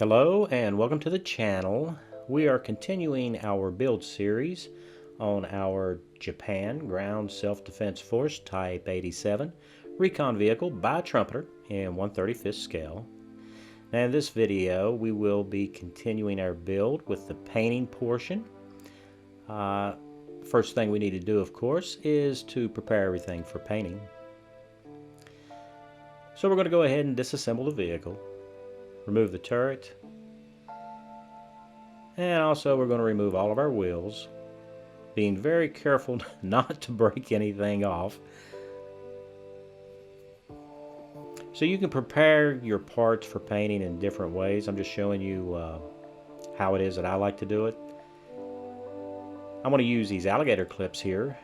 Hello and welcome to the channel. We are continuing our build series on our Japan Ground Self-Defense Force Type 87 Recon Vehicle by Trumpeter in 1/35 scale. Now in this video we will be continuing our build with the painting portion. First thing we need to do, of course, is to prepare everything for painting. So we're going to go ahead and disassemble the vehicle. Remove the turret, and also we're going to remove all of our wheels, being very careful not to break anything off. So you can prepare your parts for painting in different ways. I'm just showing you how it is that I like to do it. I'm going to use these alligator clips here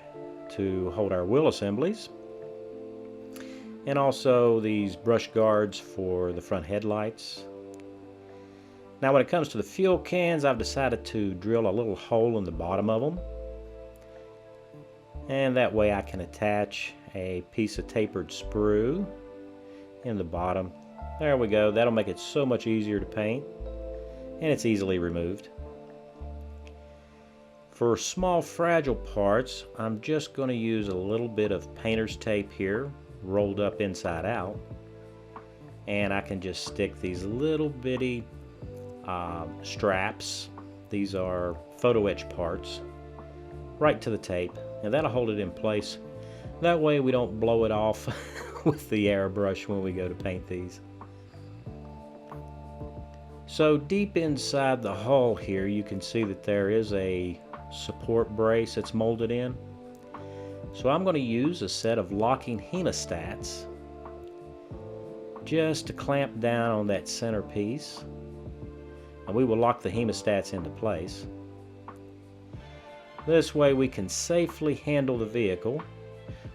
to hold our wheel assemblies, and also these brush guards for the front headlights. Now when it comes to the fuel cans, I've decided to drill a little hole in the bottom of them, and that way I can attach a piece of tapered sprue in the bottom. There we go. That'll make it so much easier to paint, and it's easily removed. For small fragile parts, I'm just going to use a little bit of painter's tape here, rolled up inside out, and I can just stick these little bitty straps, these are photo etch parts, right to the tape, and that'll hold it in place. That way we don't blow it off with the airbrush when we go to paint these. So deep inside the hull here you can see that there is a support brace that's molded in. So I'm going to use a set of locking hemostats just to clamp down on that center piece, and we will lock the hemostats into place. This way we can safely handle the vehicle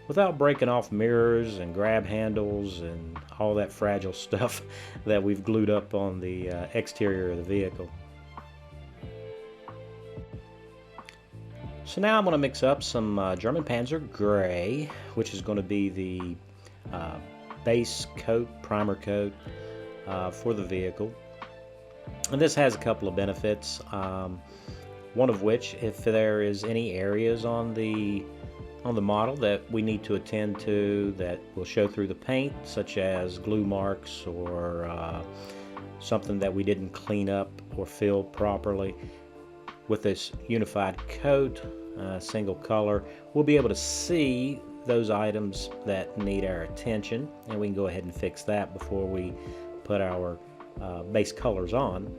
without breaking off mirrors and grab handles and all that fragile stuff that we've glued up on the exterior of the vehicle. So now I'm going to mix up some German Panzer Gray, which is going to be the base coat, primer coat for the vehicle. And this has a couple of benefits, one of which, if there is any areas on the model that we need to attend to that will show through the paint, such as glue marks or something that we didn't clean up or fill properly, with this unified coat, single color, we'll be able to see those items that need our attention, and we can go ahead and fix that before we put our base colors on.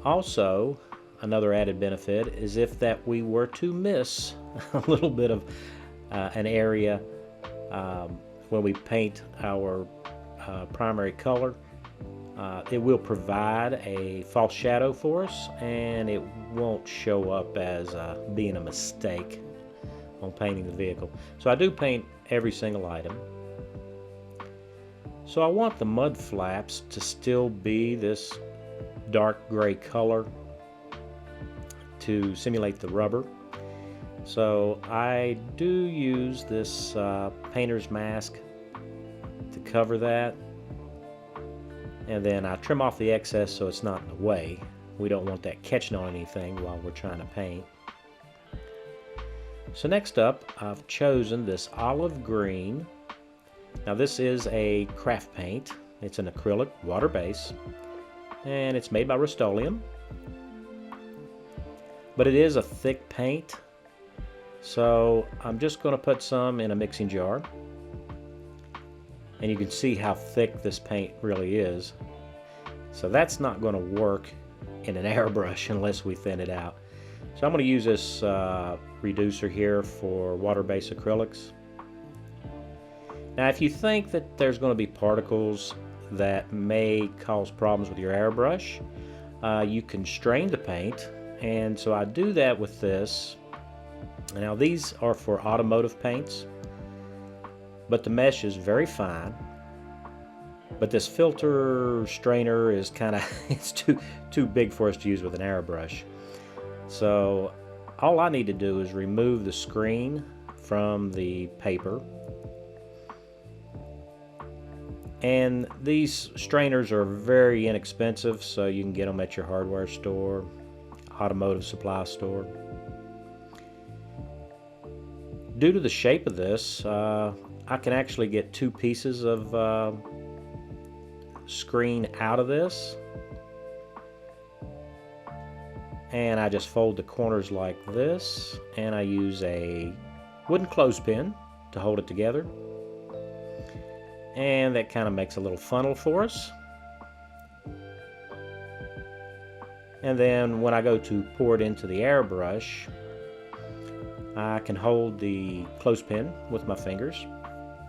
Also, another added benefit is if that we were to miss a little bit of an area when we paint our primary color, it will provide a false shadow for us, and it won't show up as being a mistake on painting the vehicle. So I do paint every single item. So I want the mud flaps to still be this dark gray color to simulate the rubber. So I do use this painter's mask to cover that, and then I trim off the excess so it's not in the way. We don't want that catching on anything while we're trying to paint. So next up, I've chosen this olive green. Now this is a craft paint. It's an acrylic water base, and it's made by Rust-Oleum, but it is a thick paint. So I'm just going to put some in a mixing jar, and you can see how thick this paint really is. So that's not going to work in an airbrush unless we thin it out. So I'm going to use this reducer here for water-based acrylics. Now if you think that there's going to be particles that may cause problems with your airbrush, you can strain the paint, and so I do that with this. Now these are for automotive paints, but the mesh is very fine. But this filter strainer is kind of, it's too big for us to use with an airbrush. So all I need to do is remove the screen from the paper, And these strainers are very inexpensive, so you can get them at your hardware store, automotive supply store. Due to the shape of this, I can actually get two pieces of screen out of this, and I just fold the corners like this, and I use a wooden clothespin to hold it together, and that kind of makes a little funnel for us. And then when I go to pour it into the airbrush, I can hold the clothespin with my fingers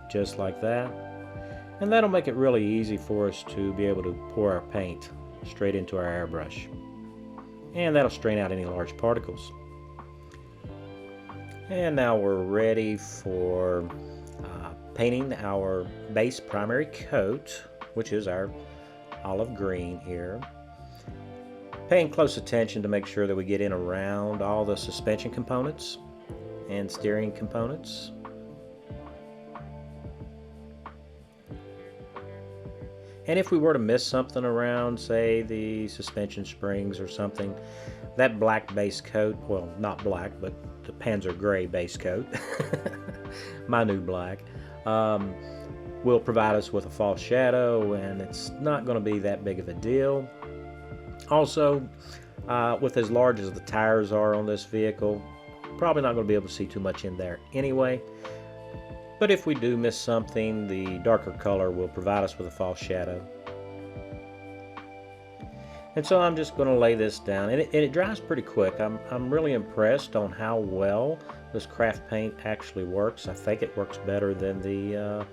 just like that, and that'll make it really easy for us to be able to pour our paint straight into our airbrush, and that'll strain out any large particles. And now we're ready for painting our base primary coat, which is our olive green here. Paying close attention to make sure that we get in around all the suspension components and steering components. And if we were to miss something around, say the suspension springs or something, that black base coat, well, not black, but the Panzer gray base coat, my new black, will provide us with a false shadow, and it's not going to be that big of a deal. Also, with as large as the tires are on this vehicle, probably not going to be able to see too much in there anyway. But if we do miss something, the darker color will provide us with a false shadow. And so I'm just going to lay this down, and it dries pretty quick. I'm really impressed on how well this craft paint actually works. I think it works better than the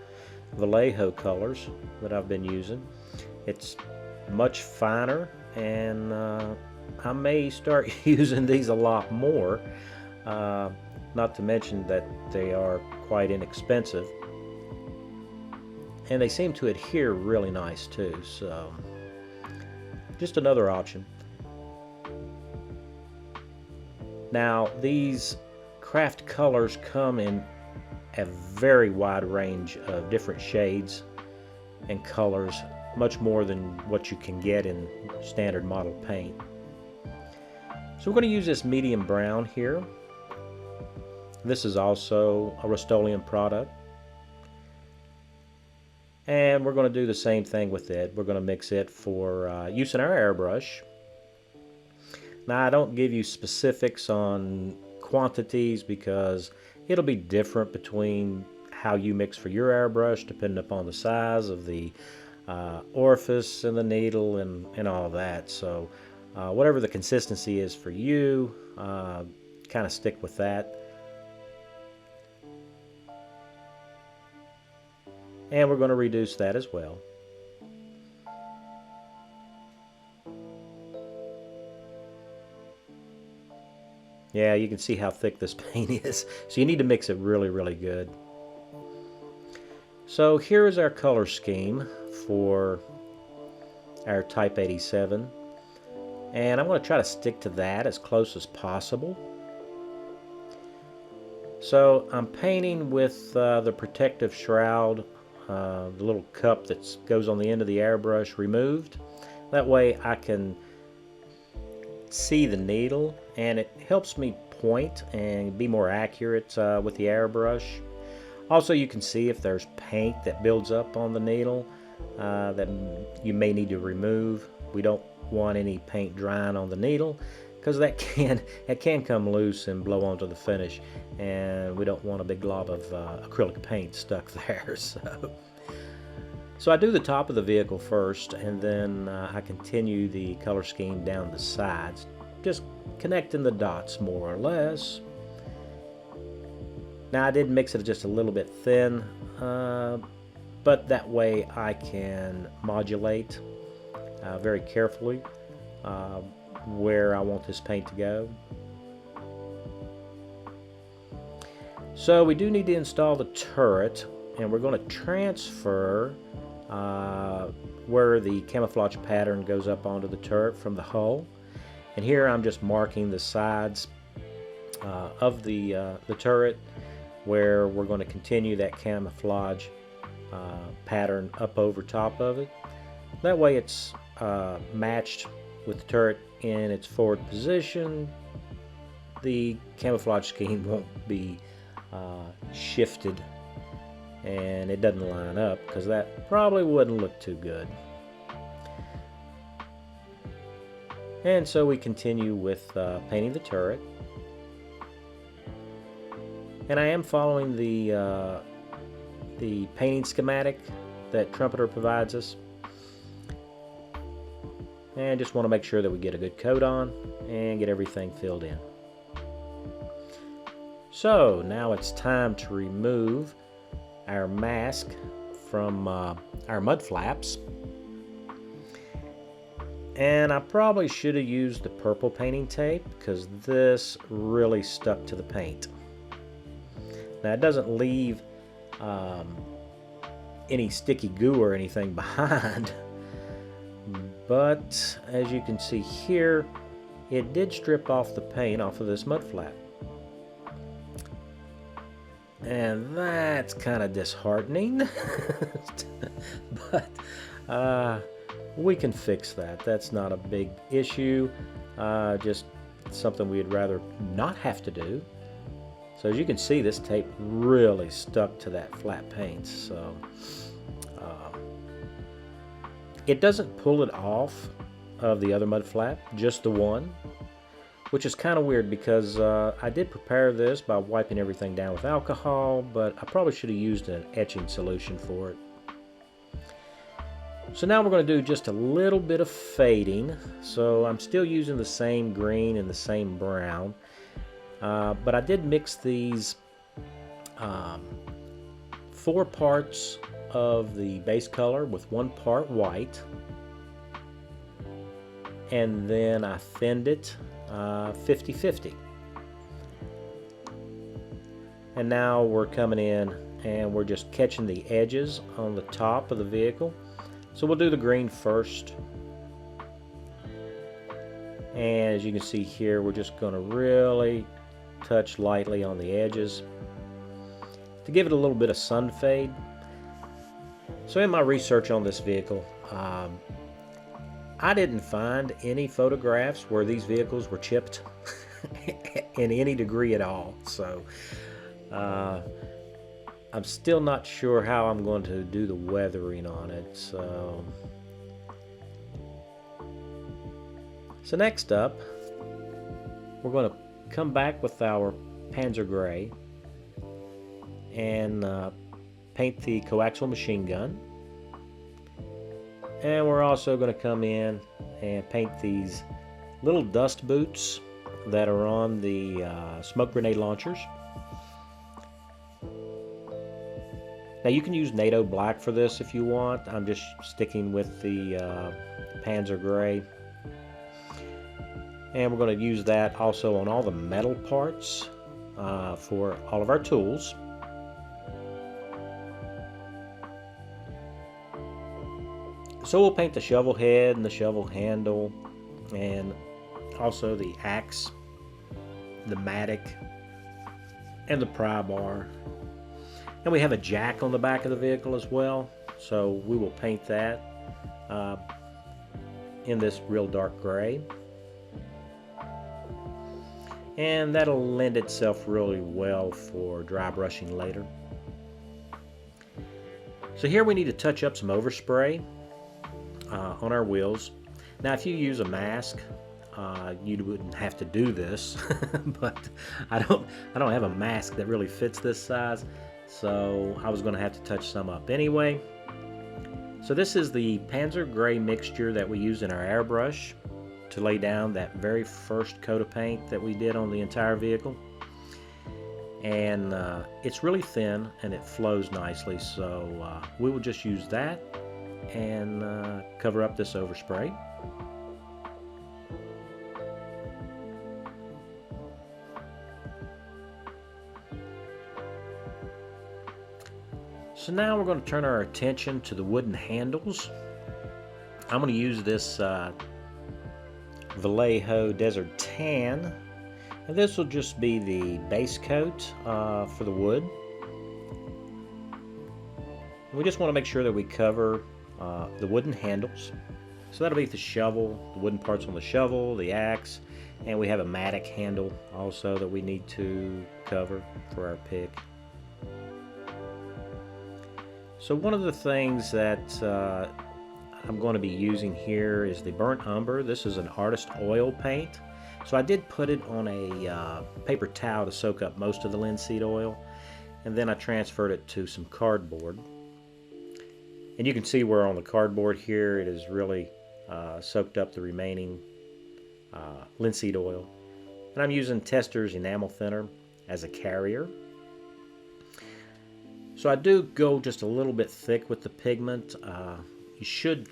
Vallejo colors that I've been using. It's much finer, and I may start using these a lot more. Not to mention that they are quite inexpensive, and they seem to adhere really nice too, so just another option. Now, these craft colors come in a very wide range of different shades and colors, much more than what you can get in standard model paint. So we're going to use this medium brown here. This is also a Rust-Oleum product. And we're going to do the same thing with it. We're going to mix it for use in our airbrush. Now, I don't give you specifics on quantities because it'll be different between how you mix for your airbrush depending upon the size of the orifice and the needle and all of that. So whatever the consistency is for you, kind of stick with that. And we're going to reduce that as well. Yeah, you can see how thick this paint is. So you need to mix it really, really good. So here is our color scheme for our Type 87. And I'm going to try to stick to that as close as possible. So I'm painting with the protective shroud, the little cup that goes on the end of the airbrush, removed. That way I can see the needle, and it helps me point and be more accurate with the airbrush. Also, you can see if there's paint that builds up on the needle that you may need to remove. We don't want any paint drying on the needle because that can come loose and blow onto the finish, and we don't want a big glob of acrylic paint stuck there. So I do the top of the vehicle first, and then I continue the color scheme down the sides, just connecting the dots more or less. Now, I did mix it just a little bit thin, but that way I can modulate very carefully where I want this paint to go. So we do need to install the turret, and we're going to transfer where the camouflage pattern goes up onto the turret from the hull. And here I'm just marking the sides of the turret where we're going to continue that camouflage pattern up over top of it. That way it's matched with the turret in its forward position. The camouflage scheme won't be shifted and it doesn't line up, because that probably wouldn't look too good. And so we continue with painting the turret. And I am following the painting schematic that Trumpeter provides us. And just want to make sure that we get a good coat on and get everything filled in. So now it's time to remove our mask from our mud flaps. And I probably should have used the purple painting tape, because this really stuck to the paint. Now it doesn't leave any sticky goo or anything behind, but as you can see here, it did strip off the paint off of this mud flap. And that's kind of disheartening, but we can fix that. That's not a big issue, just something we'd rather not have to do. So as you can see, this tape really stuck to that flat paint, so it doesn't pull it off of the other mud flap, just the one, which is kind of weird, because I did prepare this by wiping everything down with alcohol, but I probably should have used an etching solution for it. So now we're going to do just a little bit of fading. So I'm still using the same green and the same brown, but I did mix these 4 parts of the base color with 1 part white, and then I thinned it 50-50. And now we're coming in and we're just catching the edges on the top of the vehicle. So we'll do the green first. And as you can see here, we're just going to really touch lightly on the edges to give it a little bit of sun fade. So in my research on this vehicle, I didn't find any photographs where these vehicles were chipped in any degree at all. So I'm still not sure how I'm going to do the weathering on it. So next up, we're going to come back with our Panzer Gray and paint the coaxial machine gun. And we're also going to come in and paint these little dust boots that are on the smoke grenade launchers. Now you can use NATO black for this if you want. I'm just sticking with the Panzer Gray. And we're going to use that also on all the metal parts for all of our tools. So we'll paint the shovel head and the shovel handle, and also the axe, the mattock, and the pry bar. And we have a jack on the back of the vehicle as well, so we will paint that in this real dark gray. And that'll lend itself really well for dry brushing later. So here we need to touch up some overspray on our wheels. Now if you use a mask, you wouldn't have to do this, but I don't have a mask that really fits this size, so I was going to have to touch some up anyway. So this is the Panzer Gray mixture that we use in our airbrush to lay down that very first coat of paint that we did on the entire vehicle. And it's really thin and it flows nicely, so we will just use that and cover up this overspray. So now we're going to turn our attention to the wooden handles. I'm going to use this Vallejo Desert Tan, and this will just be the base coat for the wood. We just want to make sure that we cover the wooden handles. So that'll be the shovel, the wooden parts on the shovel, the axe, and we have a mattock handle also that we need to cover for our pick. So one of the things that I'm going to be using here is the burnt umber. This is an artist oil paint. So I did put it on a paper towel to soak up most of the linseed oil, and then I transferred it to some cardboard. And you can see where on the cardboard here it is really soaked up the remaining linseed oil. And I'm using Tester's enamel thinner as a carrier. So I do go just a little bit thick with the pigment. You should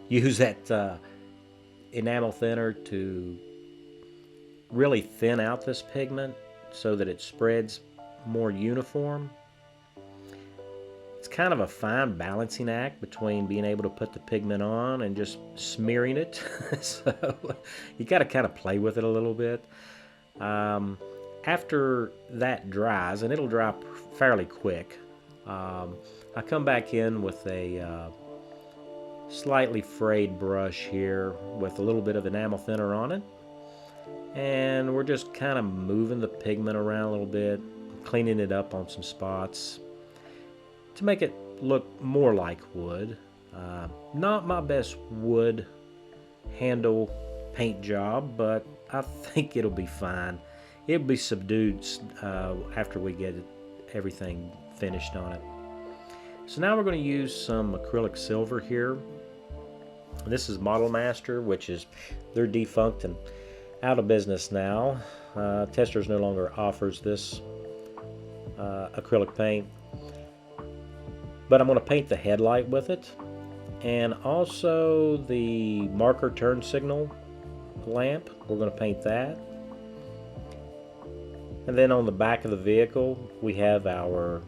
use that enamel thinner to really thin out this pigment so that it spreads more uniform. It's kind of a fine balancing act between being able to put the pigment on and just smearing it. So you got to kind of play with it a little bit. After that dries, and it'll dry fairly quick, I come back in with a slightly frayed brush here with a little bit of enamel thinner on it, and we're just kind of moving the pigment around a little bit, cleaning it up on some spots to make it look more like wood. Not my best wood handle paint job, but I think it'll be fine. It'll be subdued after we get everything finished on it. So now we're going to use some acrylic silver here. This is Model Master, which is, they're defunct and out of business now. Testors no longer offers this acrylic paint. But I'm going to paint the headlight with it, and also the marker turn signal lamp. We're going to paint that. And then on the back of the vehicle we have our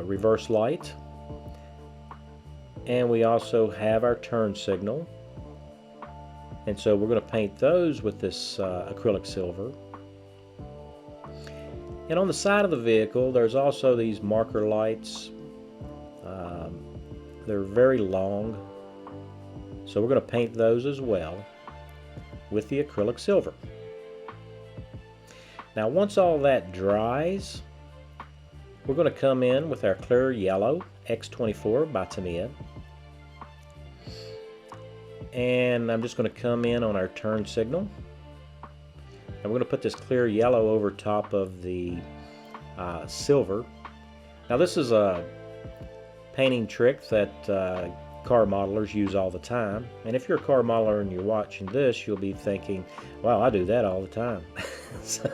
reverse light, and we also have our turn signal, and so we're going to paint those with this acrylic silver. And on the side of the vehicle there's also these marker lights. They're very long, so we're going to paint those as well with the acrylic silver. Now once all that dries, we're going to come in with our clear yellow X24 by Tamiya, and I'm just going to come in on our turn signal, and we're going to put this clear yellow over top of the silver. Now this is a painting trick that car modelers use all the time, and if you're a car modeler and you're watching this, you'll be thinking, wow, I do that all the time. So,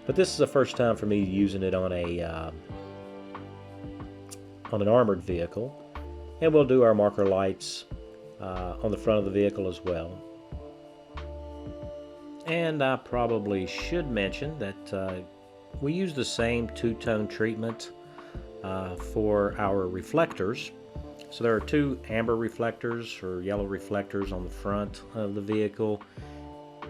but this is the first time for me using it on an armored vehicle, and we'll do our marker lights on the front of the vehicle as well. And I probably should mention that we use the same two-tone treatment for our reflectors. So there are two amber reflectors or yellow reflectors on the front of the vehicle,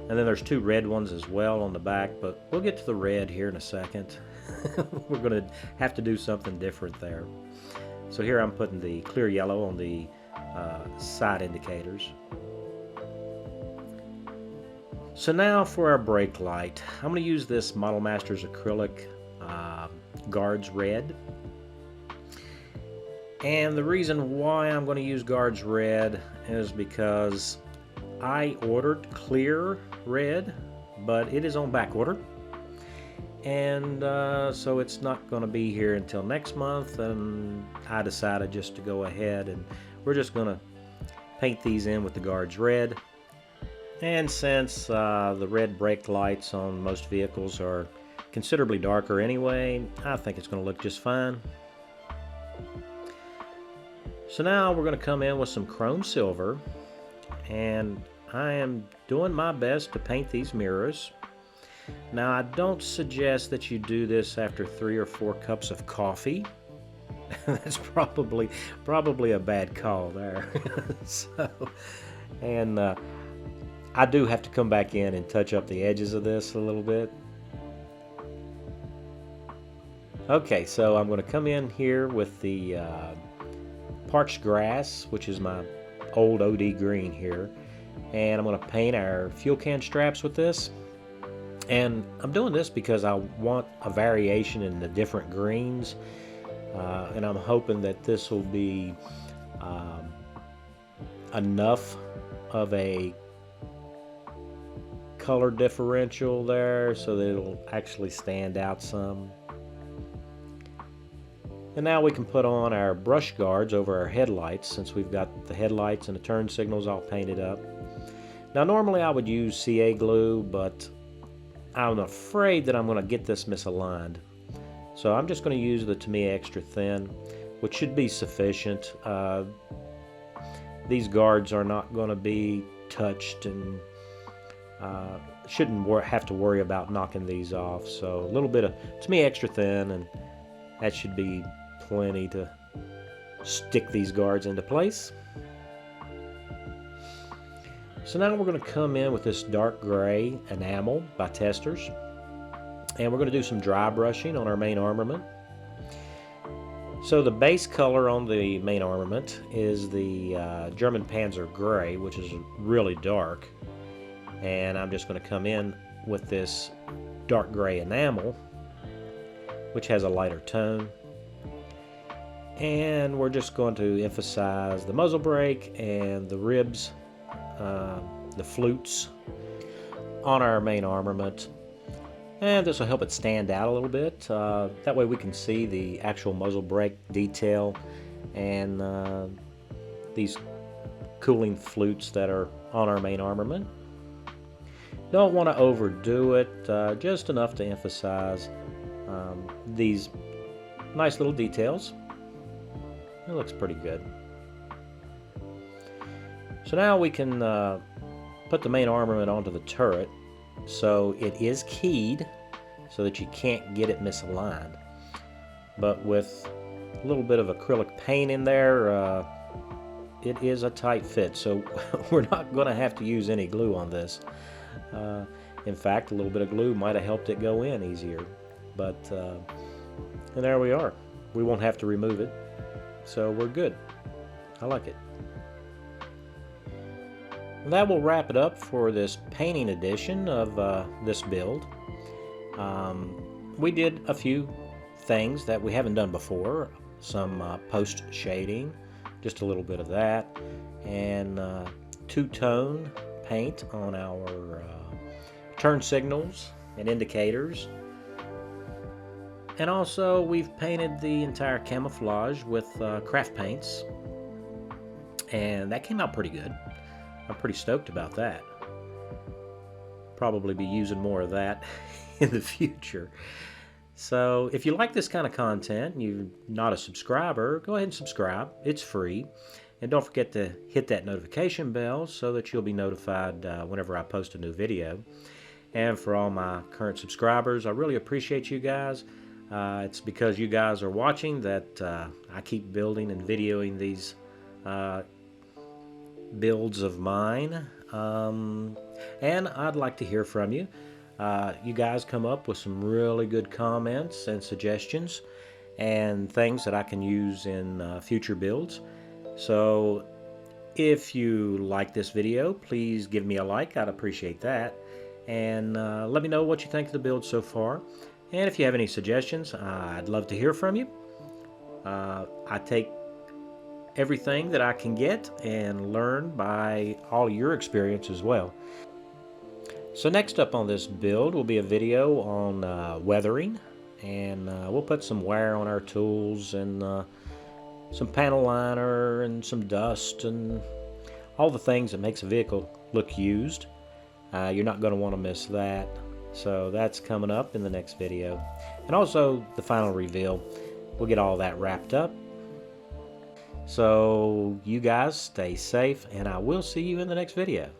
and then there's two red ones as well on the back, but we'll get to the red here in a second. We're going to have to do something different there. So here I'm putting the clear yellow on the side indicators. So now for our brake light, I'm going to use this Model Masters acrylic Guards Red. And the reason why I'm going to use Guards Red is because I ordered clear red, but it is on back order, and so it's not going to be here until next month, and I decided just to go ahead and we're just going to paint these in with the Guards Red. And since the red brake lights on most vehicles are considerably darker anyway, I think it's going to look just fine. So now we're going to come in with some chrome silver, and I am doing my best to paint these mirrors. Now I don't suggest that you do this after 3 or 4 cups of coffee. That's probably a bad call there. So, and I do have to come back in and touch up the edges of this a little bit. Okay, so I'm going to come in here with the parched grass, which is my old OD green here, and I'm going to paint our fuel can straps with this. And I'm doing this because I want a variation in the different greens, and I'm hoping that this will be enough of a color differential there so that it'll actually stand out some. And now we can put on our brush guards over our headlights, since we've got the headlights and the turn signals all painted up. Now normally I would use CA glue, but I'm afraid that I'm going to get this misaligned. So I'm just going to use the Tamiya Extra Thin, which should be sufficient. These guards are not going to be touched, and shouldn't have to worry about knocking these off. So a little bit of Tamiya Extra Thin, and that should be plenty to stick these guards into place. So now we're going to come in with this dark gray enamel by Testors, and we're going to do some dry brushing on our main armament. So the base color on the main armament is the German Panzer Gray, which is really dark, and I'm just going to come in with this dark gray enamel, which has a lighter tone. And we're just going to emphasize the muzzle brake and the ribs, the flutes on our main armament. And this will help it stand out a little bit. That way we can see the actual muzzle brake detail and these cooling flutes that are on our main armament. Don't want to overdo it, just enough to emphasize these nice little details. It looks pretty good. So now we can put the main armament onto the turret. So it is keyed so that you can't get it misaligned. But with a little bit of acrylic paint in there, it is a tight fit. So we're not going to have to use any glue on this. In fact, a little bit of glue might have helped it go in easier. But, and there we are. We won't have to remove it. So we're good. I like it. That will wrap it up for this painting edition of this build. We did a few things that we haven't done before. Some post shading, just a little bit of that, and two-tone paint on our turn signals and indicators. And also we've painted the entire camouflage with craft paints, and that came out pretty good. I'm pretty stoked about that. Probably be using more of that in the future. So if you like this kind of content and you're not a subscriber, go ahead and subscribe. It's free. And don't forget to hit that notification bell so that you'll be notified whenever I post a new video. And for all my current subscribers, I really appreciate you guys. It's because you guys are watching that I keep building and videoing these builds of mine. And I'd like to hear from you. You guys come up with some really good comments and suggestions and things that I can use in future builds. So if you like this video, please give me a like. I'd appreciate that. And let me know what you think of the build so far. And if you have any suggestions, I'd love to hear from you. I take everything that I can get and learn by all your experience as well. So next up on this build will be a video on weathering, and we'll put some wear on our tools and some panel liner and some dust and all the things that makes a vehicle look used. You're not going to want to miss that. So that's coming up in the next video. And also the final reveal. We'll get all that wrapped up. So you guys stay safe, and I will see you in the next video.